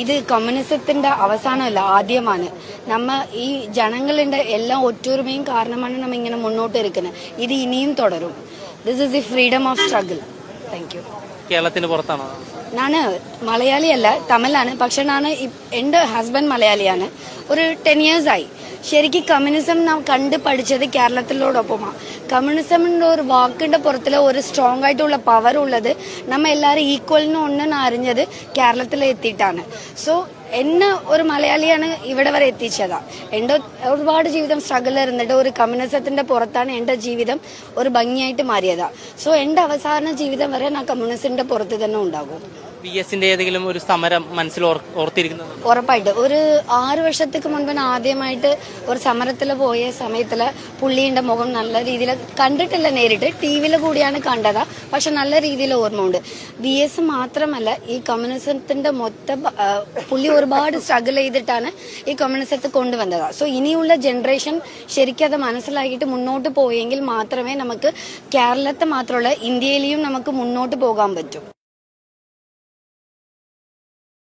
ഇത് കമ്മ്യൂണിസത്തിന്റെ അവസാനമല്ല, ആദ്യമാണ്. നമ്മ ഈ ജനങ്ങളുടെ എല്ലാം ഒറ്റൊരുമയും കാരണമാണ് നമ്മ ഇങ്ങനെ മുന്നോട്ട് ഇരിക്കുന്നത്. ഇത് ഇനിയും തുടരും. This is the freedom of struggle. Thank you. കേരളത്തിന് പുറത്താണോ? ನಾನು മലയാളിയല്ല, തമിഴാണ്. പക്ഷെ ನಾನು എൻ്റെ ഹസ്ബൻഡ് മലയാളിയാണ്. ഒരു 10 years ആയി. ശരിക്കും കമ്മ്യൂണിസം നാം കണ്ട് പഠിച്ചത് കേരളത്തിലോടൊപ്പമാണ്. കമ്മ്യൂണിസമിൻ്റെ ഒരു വാക്കിൻ്റെ പുറത്തിൽ ഒരു സ്ട്രോങ് ആയിട്ടുള്ള പവർ ഉള്ളത് നമ്മ എല്ലാവരും ഈക്വലിന് ഒന്നെന്ന് അറിഞ്ഞത് കേരളത്തിൽ എത്തിയിട്ടാണ്. സോ എന്നെ ഒരു മലയാളിയാണ് ഇവിടെ വരെ എത്തിച്ചതാ. എൻ്റെ ഒരുപാട് ജീവിതം സ്ട്രഗിൾ ഇരുന്നിട്ട് ഒരു കമ്മ്യൂണിസത്തിന്റെ പുറത്താണ് എൻ്റെ ജീവിതം ഒരു ഭംഗിയായിട്ട് മാറിയതാ. സോ എൻ്റെ അവസാന ജീവിതം വരെ ഞാൻ കമ്മ്യൂണിസത്തിന്റെ പുറത്ത് തന്നെ ഉണ്ടാകും. VS-ന്റെ ഏതെങ്കിലും ഒരു സമരം മനസ്സിൽ ഓർത്തിരിക്കുന്നത്? ഉറപ്പായിട്ട്. ഒരു 6 വർഷത്തേക്ക് മുൻപ് ആദ്യമായിട്ട് ഒരു സമരത്തിൽ പോയ സമയത്തിൽ പുള്ളിയുടെ മുഖം നല്ല രീതിയിൽ കണ്ടിട്ടില്ല, നേരിട്ട് TV-യിൽ കൂടിയാണ് കണ്ടത്. പക്ഷെ നല്ല രീതിയിൽ ഓർമ്മയുണ്ട്. VS മാത്രമല്ല, ഈ കമ്മ്യൂണിസത്തിന്റെ മൊത്തം പുള്ളി ഒരുപാട് സ്ട്രഗിൾ ചെയ്തിട്ടാണ് ഈ കമ്മ്യൂണിസത്തെ കൊണ്ടുവന്നത്. സോ ഇനിയുള്ള ജനറേഷൻ ശരിക്കും അത് മനസ്സിലാക്കിയിട്ട് മുന്നോട്ട് പോയെങ്കിൽ മാത്രമേ നമുക്ക് കേരളത്തെ മാത്രമല്ല ഇന്ത്യയിലെയും നമുക്ക് മുന്നോട്ട് പോകാൻ പറ്റൂ.